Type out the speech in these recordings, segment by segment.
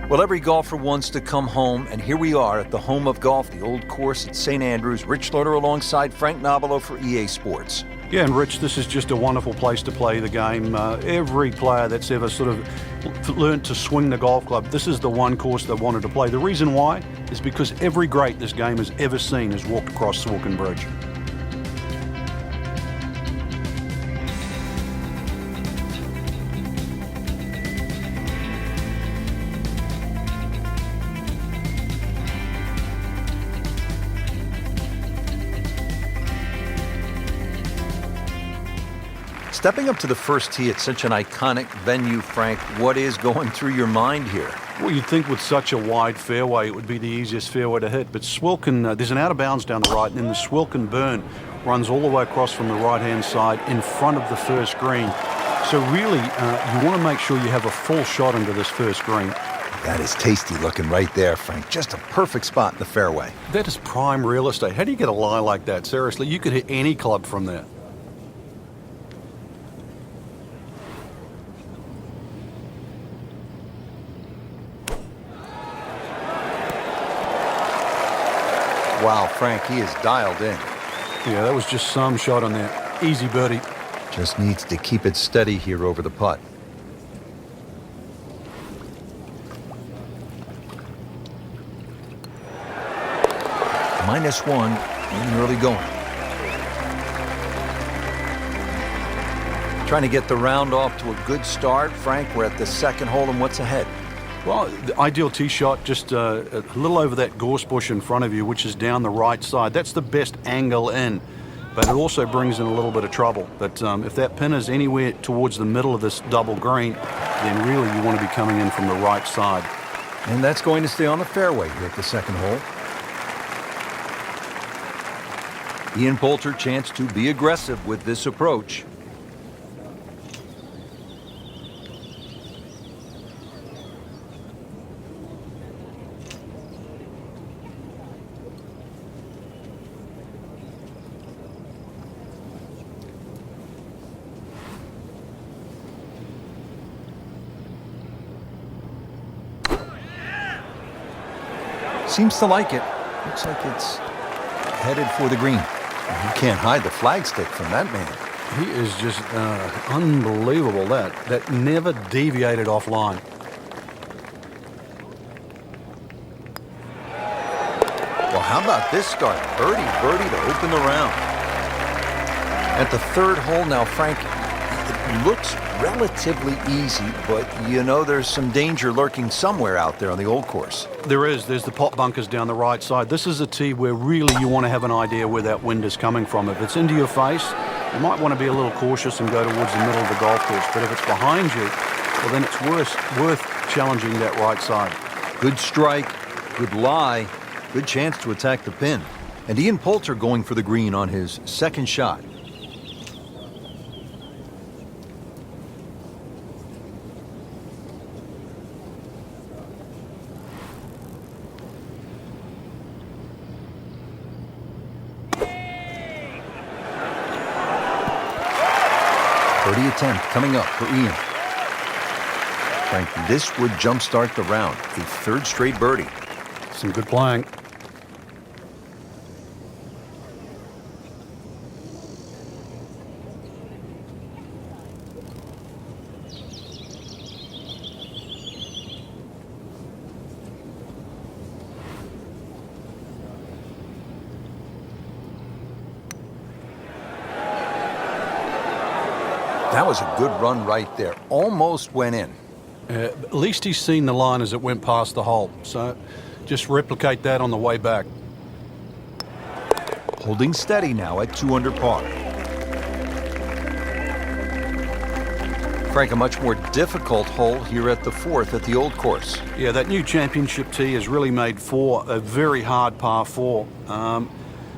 Well, every golfer wants to come home, and here we are at the home of golf, the old course at St. Andrews. Rich Loader alongside Frank Nobilo for EA Sports. Yeah, and Rich, this is just a wonderful place to play the game. Every player that's ever sort of learned to swing the golf club, this is the one course they wanted to play. The reason why is because every great this game has ever seen has walked across Saucon Bridge. Stepping up to the first tee at such an iconic venue, Frank, what is going through your mind here? Well, you'd think with such a wide fairway it would be the easiest fairway to hit, but Swilcan, there's an out of bounds down the right, and then the Swilcan burn runs all the way across from the right-hand side in front of the first green. So really, you want to make sure you have a full shot into this first green. That is tasty looking right there, Frank. Just a perfect spot in the fairway. That is prime real estate. How do you get a lie like that? Seriously, you could hit any club from there. Wow, Frank, he is dialed in. Yeah, that was just some shot on there. Easy birdie. Just needs to keep it steady here over the putt. -1 and early going. Trying to get the round off to a good start. Frank, we're at the second hole, and what's ahead? Well, the ideal tee shot, just a little over that gorse bush in front of you, which is down the right side. That's the best angle in, but it also brings in a little bit of trouble. But if that pin is anywhere towards the middle of this double green, then really you want to be coming in from the right side. And that's going to stay on the fairway here at the second hole. Ian Poulter, chance to be aggressive with this approach. Seems to like it. Looks like it's headed for the green. You can't hide the flagstick from that man. He is just unbelievable. That never deviated offline. Well, how about this start? Birdie to open the round. At the third hole now, Frank, it looks relatively easy, but you know there's some danger lurking somewhere out there on the old course. There is. There's the pot bunkers down the right side. This is a tee where really you want to have an idea where that wind is coming from. If it's into your face, you might want to be a little cautious and go towards the middle of the golf course. But if it's behind you, well, then it's worth challenging that right side. Good strike, good lie, good chance to attack the pin. And Ian Poulter going for the green on his second shot. Birdie attempt coming up for Ian. Frank, this would jumpstart the round. A third straight birdie. Some good playing. That was a good run right there. Almost went in. At least he's seen the line as it went past the hole. So just replicate that on the way back. Holding steady now at 2 under par. Frank, a much more difficult hole here at the fourth at the old course. Yeah, that new championship tee has really made 4 a very hard par 4.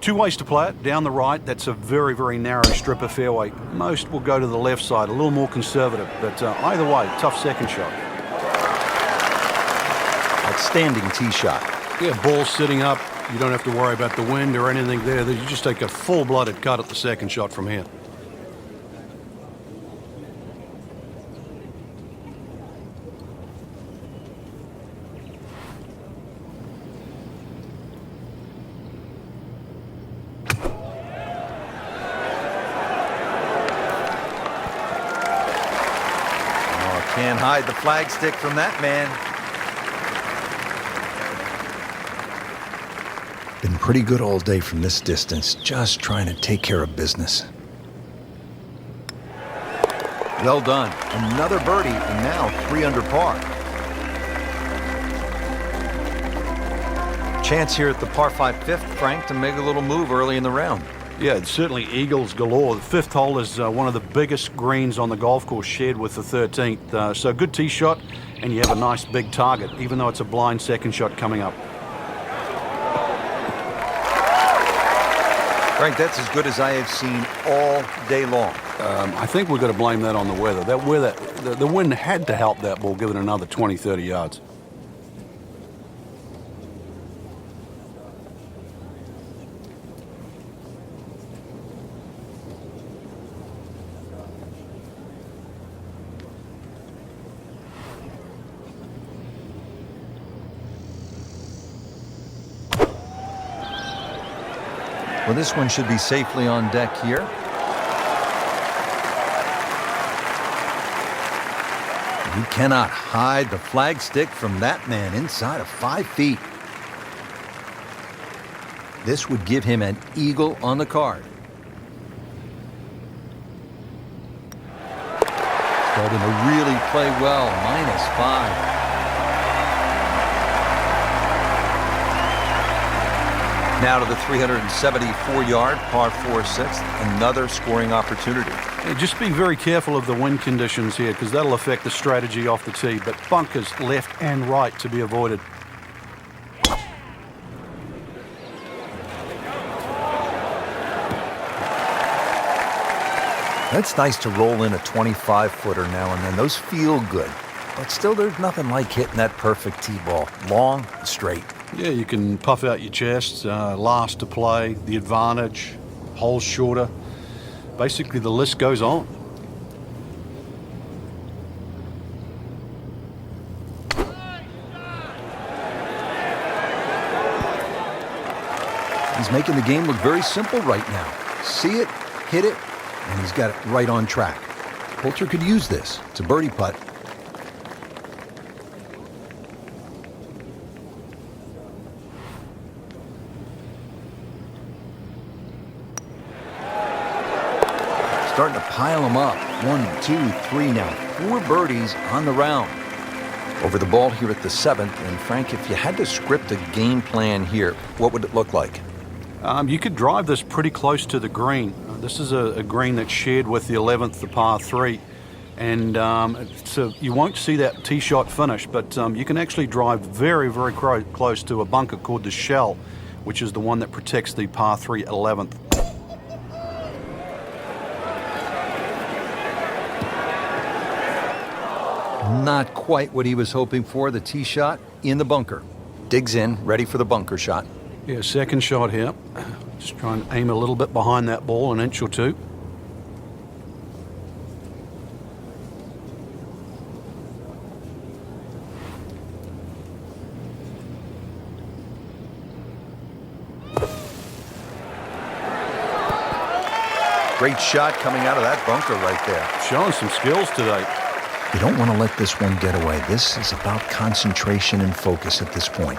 2 ways to play it. Down the right, that's a very, very narrow strip of fairway. Most will go to the left side, a little more conservative. But either way, tough second shot. Outstanding tee shot. Yeah, ball sitting up. You don't have to worry about the wind or anything there. You just take a full-blooded cut at the second shot from here. Can't hide the flag stick from that man. Been pretty good all day from this distance, just trying to take care of business. Well done. Another birdie, and now 3 under par. Chance here at the par 5 fifth, Frank, to make a little move early in the round. Yeah, it's certainly eagles galore. The 5th hole is one of the biggest greens on the golf course, shared with the 13th. So good tee shot, and you have a nice big target, even though it's a blind second shot coming up. Frank, that's as good as I have seen all day long. I think we've got to blame that on the weather. The wind had to help that ball give it another 20, 30 yards. Well, this one should be safely on deck here. You cannot hide the flag stick from that man inside of 5 feet. This would give him an eagle on the card. Starting to really play well, -5. Now to the 374-yard par 4 sixth, another scoring opportunity. Yeah, just be very careful of the wind conditions here, because that'll affect the strategy off the tee. But bunkers left and right to be avoided. It's nice to roll in a 25-footer now and then. Those feel good. But still, there's nothing like hitting that perfect tee ball. Long, straight. Yeah, you can puff out your chest, last to play, the advantage, holes shorter. Basically, the list goes on. He's making the game look very simple right now. See it, hit it, and he's got it right on track. Poulter could use this. It's a birdie putt. Starting to pile them up. 1, 2, 3 now. 4 birdies on the round. Over the ball here at the 7th. And Frank, if you had to script a game plan here, what would it look like? You could drive this pretty close to the green. This is a green that's shared with the 11th, the par 3. And so you won't see that tee shot finish, but you can actually drive very, very close to a bunker called the shell, which is the one that protects the par 3 11th. Not quite what he was hoping for. The tee shot in the bunker. Digs in, ready for the bunker shot. Yeah, second shot here. Just try and aim a little bit behind that ball, an inch or two. Great shot coming out of that bunker right there. Showing some skills today. You don't want to let this one get away. This is about concentration and focus at this point.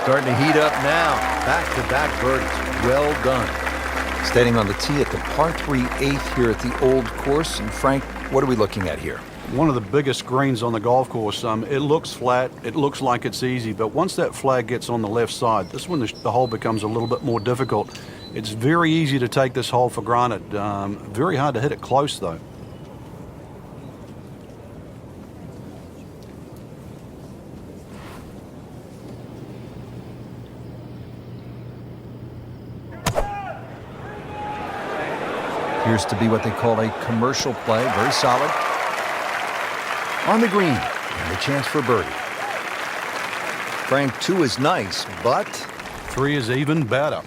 Starting to heat up now. Back-to-back birdies. Well done. Standing on the tee at the par 3 8th here at the old course. And Frank, what are we looking at here? One of the biggest greens on the golf course. It looks flat, it looks like it's easy, but once that flag gets on the left side, this is when the hole becomes a little bit more difficult. It's very easy to take this hole for granted. Very hard to hit it close, though. Appears to be what they call a commercial play. Very solid. On the green, and a chance for birdie. Frank, 2 is nice, but 3 is even better.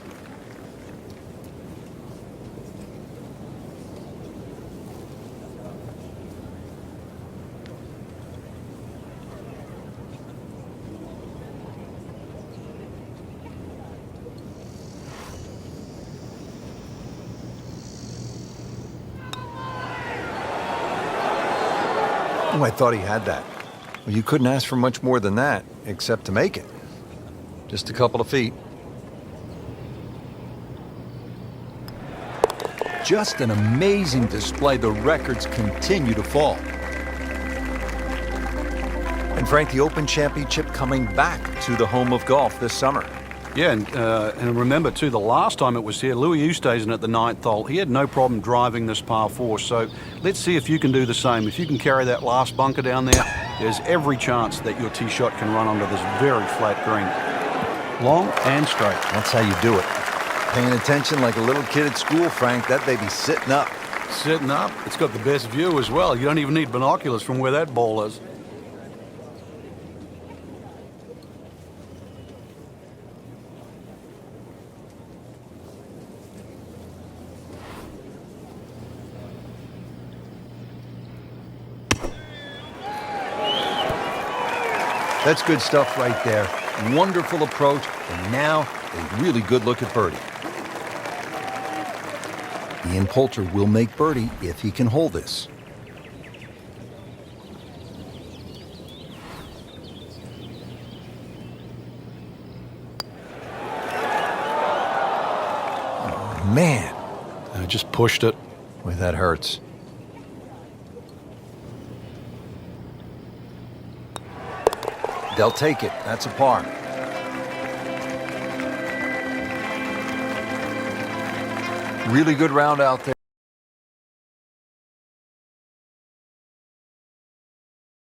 Oh, I thought he had that. Well, you couldn't ask for much more than that, except to make it. Just a couple of feet. Just an amazing display. The records continue to fall. And Frank, the Open Championship coming back to the home of golf this summer. Yeah, and remember, too, the last time it was here, Louis Oosthuizen at the 9th hole, he had no problem driving this par 4. So let's see if you can do the same. If you can carry that last bunker down there, there's every chance that your tee shot can run onto this very flat green. Long and straight. That's how you do it. Paying attention like a little kid at school, Frank. That baby's sitting up. Sitting up. It's got the best view as well. You don't even need binoculars from where that ball is. That's good stuff right there. Wonderful approach, and now a really good look at birdie. Ian Poulter will make birdie if he can hold this. Oh, man. I just pushed it. Boy, that hurts. They'll take it. That's a par. Really good round out there.